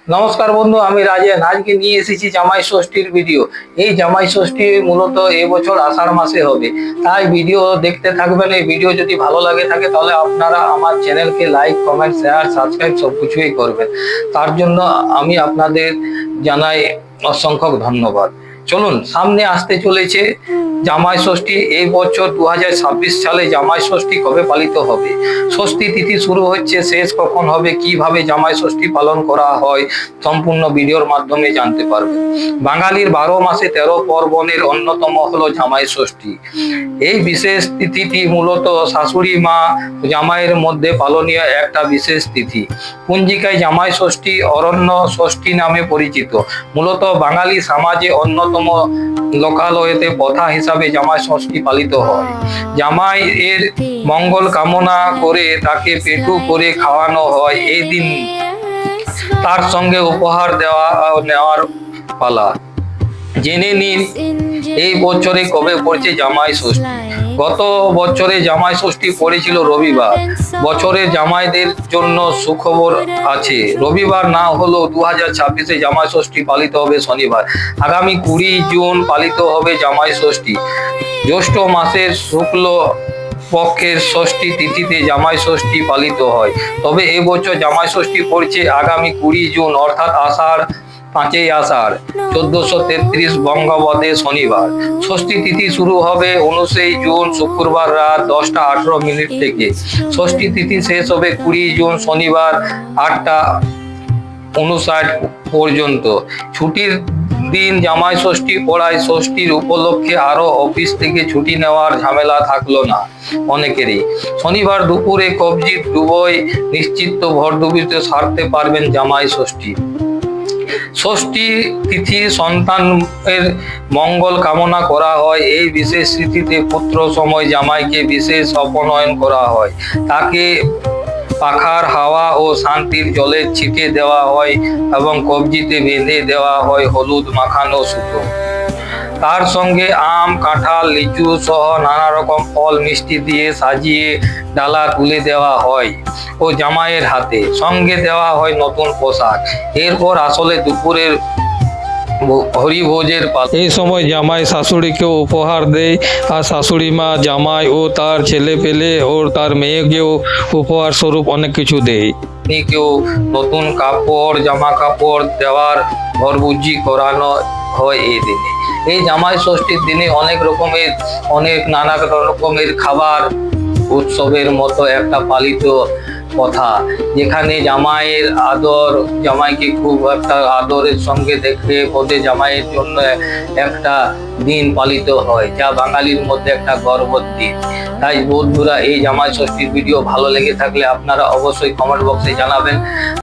নমস্কার বন্ধু, আমি রাজেন। আজকে নিয়ে এসেছি জামাই ষষ্ঠীর ভিডিও। এই জামাই ষষ্ঠী মূলত এবছর আষাঢ় মাসে হবে, তাই ভিডিও দেখতে থাকবেন। এই ভিডিও যদি ভালো লাগে থাকে তাহলে আপনারা আমার চ্যানেলকে লাইক, কমেন্ট, শেয়ার, সাবস্ক্রাইব সবকিছুই করবেন। তার জন্য আমি আপনাদের জানাই অসংখ্য ধন্যবাদ। চলুন, সামনে আসতে চলেছে জামাই ষষ্ঠী। এই বছর 2026 সালে জামাই ষষ্ঠী কবে পালিত হবে, ষষ্ঠী তিথি শুরু হচ্ছে, শেষ কখন হবে, কিভাবে জামাই ষষ্ঠী পালন করা হয়, সম্পূর্ণ ভিডিওর মাধ্যমে জানতে পারবে। বাঙালির 12 মাসে 13 পার্বণের অন্যতম হলো জামাই ষষ্ঠী। এই বিশেষ তিথিটি মূলত শাশুড়ি মা জামাইয়ের মধ্যে পালনীয় একটা বিশেষ তিথি। পঞ্জিকায় জামাই ষষ্ঠী অরণ্য ষষ্ঠী নামে পরিচিত। মূলত বাঙালি সমাজে অন্যতম লোকালয়েতে প্রথা হিসাবে জামাই ষষ্ঠী পালিত হয়। জামাই এর মঙ্গল কামনা করে তাকে পেটু করে খাওয়ানো হয়। এই দিন তার সঙ্গে উপহার নেওয়ার পালা। জেনে নিন এই বছরে কবে পড়ছে জামাই ষষ্ঠী। গত বছরে জামাই ষষ্ঠী পড়েছিল রবিবার। বছরে জামাইদের জন্য সুখবর আছে। রবিবার না হলেও 2026-এ জামাই ষষ্ঠী পালিত হবে শনিবার। আগামী 20 জুন পালিত হবে জামাই ষষ্ঠী। জ্যৈষ্ঠ মাসের শুক্ল পক্ষের ষষ্ঠী তিথিতে জামাই ষষ্ঠী পালিত হয়। তবে এবছর জামাই ষষ্ঠী পড়ছে আগামী 20 জুন, অর্থাৎ 5ই আষাঢ় 1433 বঙ্গাব্দে শনিবার। ষষ্ঠী তিথি শুরু হবে 19 জুন শুক্রবার রাত 10:18 থেকে। ষষ্ঠী তিথি শেষ হবে 20 জুন শনিবার 8:59 পর্যন্ত। ছুটির দিন জামাই ষষ্ঠী পড়ায় ষষ্ঠীর উপলক্ষে আরো অফিস থেকে ছুটি নেওয়ার ঝামেলা থাকলো না অনেকেরই। শনিবার দুপুরে কবজি ডুবোয় নিশ্চিত ভরদুপুরিতে সারতে পারবেন জামাই ষষ্ঠী। ষষ্ঠী তিথি সন্তানের মঙ্গল কামনা করা হয়। এই বিশেষ তিথিতে পুত্র সময় জামাইকে বিশেষ অপনয়ন করা হয়। তাকে পাখার হাওয়া ও শান্তির জলের ছিটে দেওয়া হয় এবং কবজিতে বেঁধে দেওয়া হয় হলুদ মাখানো সুতো। তার সঙ্গে আম, কাঁঠাল, লিচু সহ নানা রকম ফল মিষ্টি দিয়ে সাজিয়ে ডালা তুলে দেওয়া হয় ও জামাইয়ের হাতে সঙ্গে দেওয়া হয় নতুন পোশাক। এরপর আসলে দুপুরের হরিভোজের পালা। এই সময় জামাই শাশুড়িকে উপহার দেয়, আর শাশুড়ি মা জামাই ও তার ছেলে পেলে ও তার মেয়েকেও উপহার স্বরূপ অনেক কিছু দেয়। কেউ নতুন কাপড়, জামা কাপড় দেওয়ার ভরভুজি করানো হয় এই দিনে। এই জামাই ষষ্ঠীর দিনে অনেক নানা রকমের খাবার উৎসবের মতো একটা পালিত কথা, যেখানে জামাইয়ের আদর, জামাইকে খুব একটা আদরের সঙ্গে দেখে পদে জামাইয়ের জন্য একটা দিন পালিত হয়, যা বাঙালির মধ্যে একটা গর্বের দিন। তাই বন্ধুরা, এই জামাই ষষ্ঠীর ভিডিও ভালো লেগে থাকলে আপনারা অবশ্যই কমেন্ট বক্সে জানাবেন।